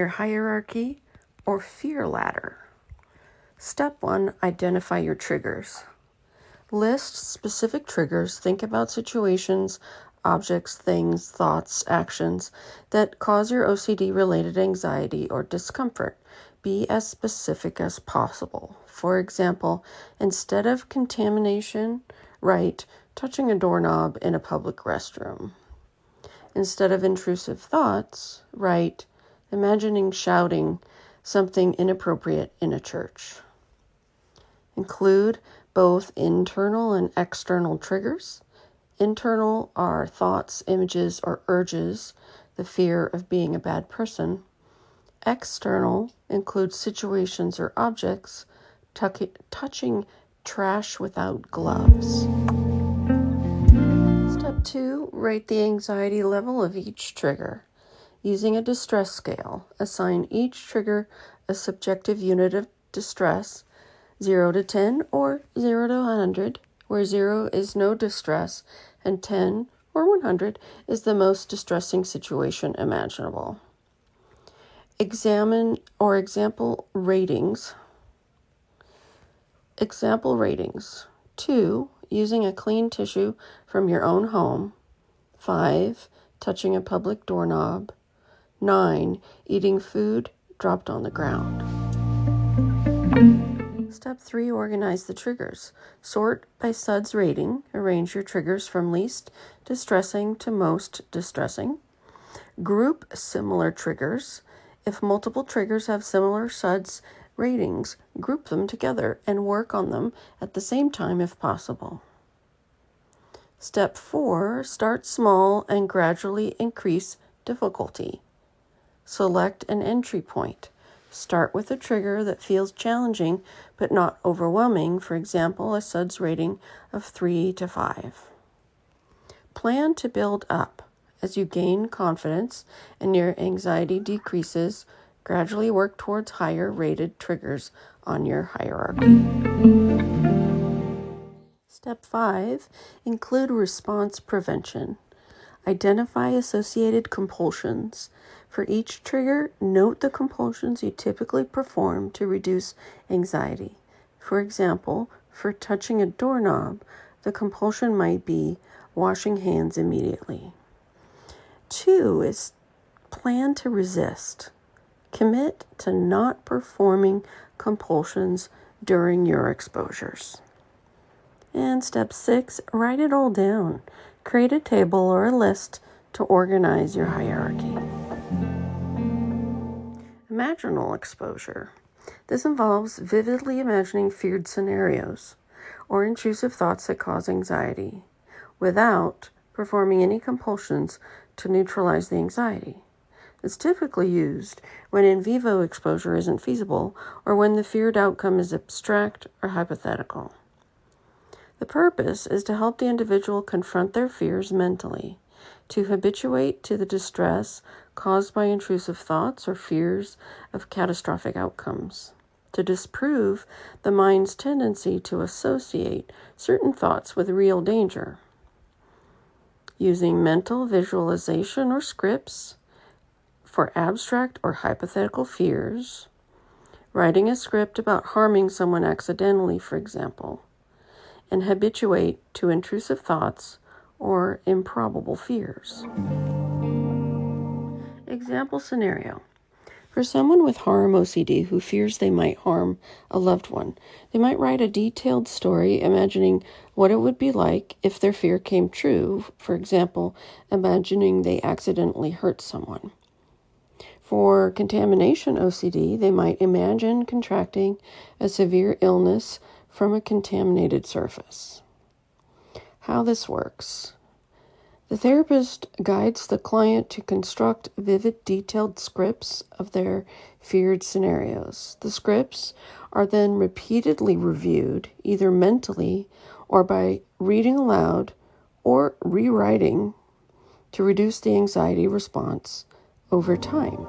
your hierarchy or fear ladder. Step 1, identify your triggers. List specific triggers. Think about situations, objects, things, thoughts, actions that cause your OCD-related anxiety or discomfort. Be as specific as possible. For example, instead of contamination, write touching a doorknob in a public restroom. Instead of intrusive thoughts, write imagining shouting something inappropriate in a church. Include both internal and external triggers. Internal are thoughts, images, or urges, the fear of being a bad person. External include situations or objects, touching trash without gloves. Step 2, rate the anxiety level of each trigger. Using a distress scale, assign each trigger a subjective unit of distress, 0 to 10 or 0 to 100, where 0 is no distress and 10 or 100 is the most distressing situation imaginable. Example ratings. Example ratings. 2, using a clean tissue from your own home. 5, touching a public doorknob. 9, eating food dropped on the ground. Step 3, organize the triggers. Sort by SUDS rating. Arrange your triggers from least distressing to most distressing. Group similar triggers. If multiple triggers have similar SUDS ratings, group them together and work on them at the same time if possible. Step 4, start small and gradually increase difficulty. Select an entry point. Start with a trigger that feels challenging but not overwhelming, for example, a SUDS rating of 3 to 5. Plan to build up. As you gain confidence and your anxiety decreases, gradually work towards higher rated triggers on your hierarchy. Step 5, include response prevention. Identify associated compulsions. For each trigger, note the compulsions you typically perform to reduce anxiety. For example, for touching a doorknob, the compulsion might be washing hands immediately. 2 is plan to resist. Commit to not performing compulsions during your exposures. And step 6, write it all down. Create a table or a list to organize your hierarchy. Imaginal exposure. This involves vividly imagining feared scenarios or intrusive thoughts that cause anxiety without performing any compulsions to neutralize the anxiety. It's typically used when in vivo exposure isn't feasible or when the feared outcome is abstract or hypothetical. The purpose is to help the individual confront their fears mentally, to habituate to the distress caused by intrusive thoughts or fears of catastrophic outcomes, to disprove the mind's tendency to associate certain thoughts with real danger. Using mental visualization or scripts for abstract or hypothetical fears, writing a script about harming someone accidentally, for example, and habituate to intrusive thoughts or improbable fears. Example scenario. For someone with harm OCD who fears they might harm a loved one, they might write a detailed story imagining what it would be like if their fear came true, for example, imagining they accidentally hurt someone. For contamination OCD, they might imagine contracting a severe illness from a contaminated surface. How this works. The therapist guides the client to construct vivid, detailed scripts of their feared scenarios. The scripts are then repeatedly reviewed, either mentally or by reading aloud or rewriting to reduce the anxiety response over time.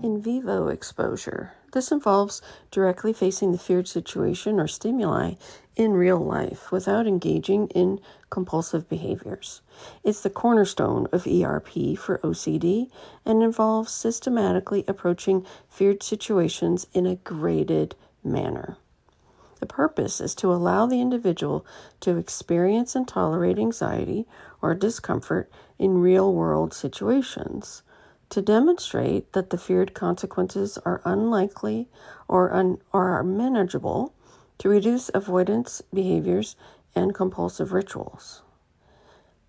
In in vivo exposure. This involves directly facing the feared situation or stimuli in real life without engaging in compulsive behaviors. It's the cornerstone of ERP for OCD and involves systematically approaching feared situations in a graded manner. The purpose is to allow the individual to experience and tolerate anxiety or discomfort in real-world situations, to demonstrate that the feared consequences are unlikely or are manageable, to reduce avoidance behaviors and compulsive rituals.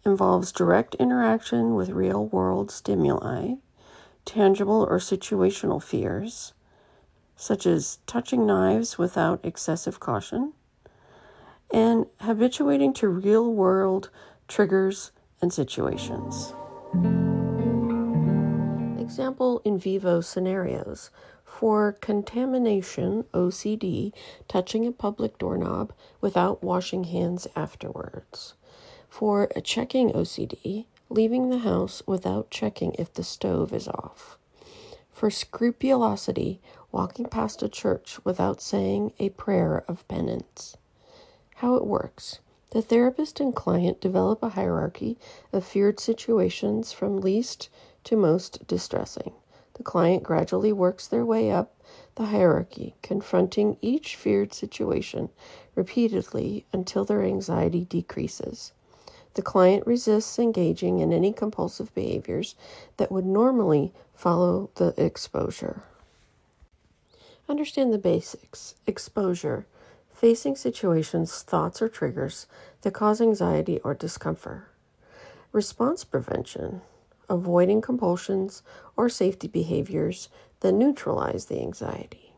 Involves direct interaction with real-world stimuli, tangible or situational fears, such as touching knives without excessive caution, and habituating to real-world triggers and situations. Example in vivo scenarios. For contamination OCD, touching a public doorknob without washing hands afterwards. For a checking OCD, leaving the house without checking if the stove is off. For scrupulosity, walking past a church without saying a prayer of penance. How it works. The therapist and client develop a hierarchy of feared situations from least to most distressing. The client gradually works their way up the hierarchy, confronting each feared situation repeatedly until their anxiety decreases. The client resists engaging in any compulsive behaviors that would normally follow the exposure. Understand the basics. Exposure. Facing situations, thoughts, or triggers that cause anxiety or discomfort. Response prevention. Avoiding compulsions or safety behaviors that neutralize the anxiety.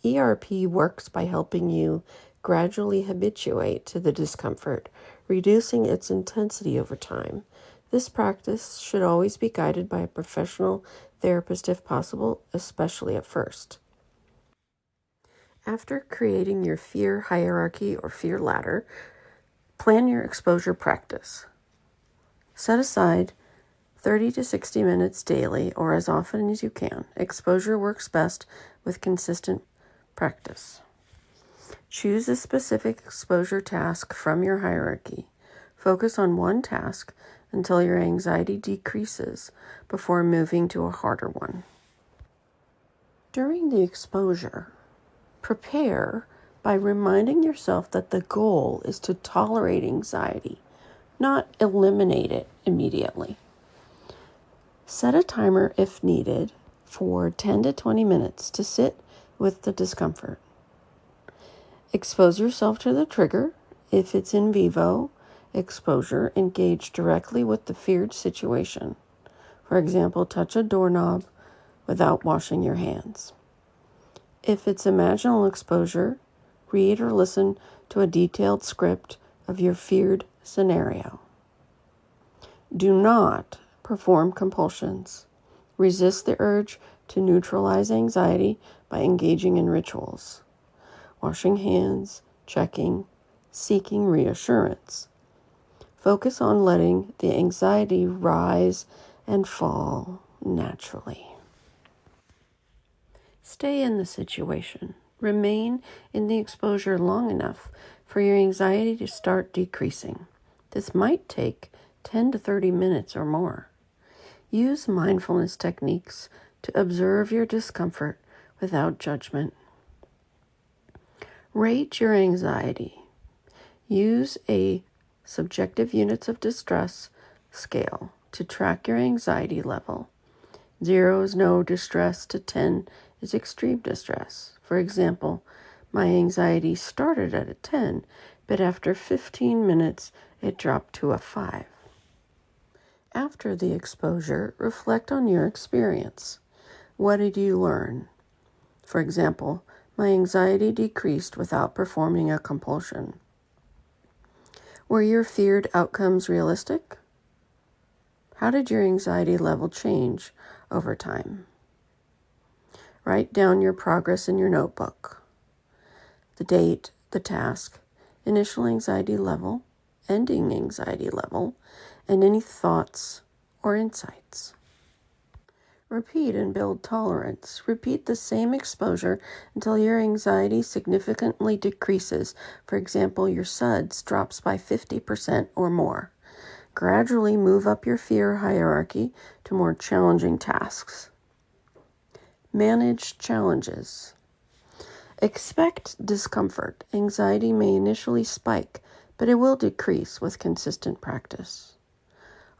ERP works by helping you gradually habituate to the discomfort, reducing its intensity over time. This practice should always be guided by a professional therapist if possible, especially at first. After creating your fear hierarchy or fear ladder, plan your exposure practice. Set aside 30 to 60 minutes daily or as often as you can. Exposure works best with consistent practice. Choose a specific exposure task from your hierarchy. Focus on one task until your anxiety decreases before moving to a harder one. During the exposure, prepare by reminding yourself that the goal is to tolerate anxiety, not eliminate it immediately. Set a timer if needed for 10 to 20 minutes to sit with the discomfort. Expose yourself to the trigger. If it's in vivo exposure, engage directly with the feared situation. For example, touch a doorknob without washing your hands. If it's imaginal exposure, read or listen to a detailed script of your feared scenario. Do not perform compulsions. Resist the urge to neutralize anxiety by engaging in rituals. Washing hands, checking, seeking reassurance. Focus on letting the anxiety rise and fall naturally. Stay in the situation. Remain in the exposure long enough for your anxiety to start decreasing. This might take 10 to 30 minutes or more. Use mindfulness techniques to observe your discomfort without judgment. Rate your anxiety. Use a subjective units of distress scale to track your anxiety level. 0 is no distress to 10 is extreme distress. For example, my anxiety started at a 10, but after 15 minutes, it dropped to a 5. After the exposure, reflect on your experience. What did you learn? For example, my anxiety decreased without performing a compulsion. Were your feared outcomes realistic? How did your anxiety level change over time? Write down your progress in your notebook. The date, the task, initial anxiety level, ending anxiety level, and any thoughts or insights. Repeat and build tolerance. Repeat the same exposure until your anxiety significantly decreases. For example, your SUDS drops by 50% or more. Gradually move up your fear hierarchy to more challenging tasks. Manage challenges. Expect discomfort. Anxiety may initially spike, but it will decrease with consistent practice.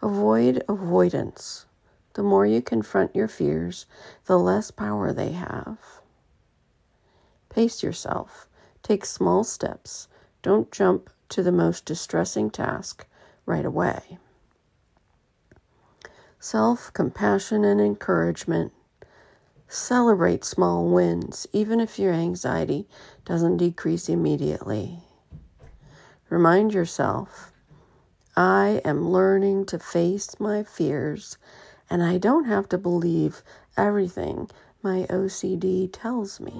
Avoid avoidance. The more you confront your fears, the less power they have. Pace yourself. Take small steps. Don't jump to the most distressing task right away. Self-compassion and encouragement. Celebrate small wins, even if your anxiety doesn't decrease immediately. Remind yourself, I am learning to face my fears, and I don't have to believe everything my OCD tells me.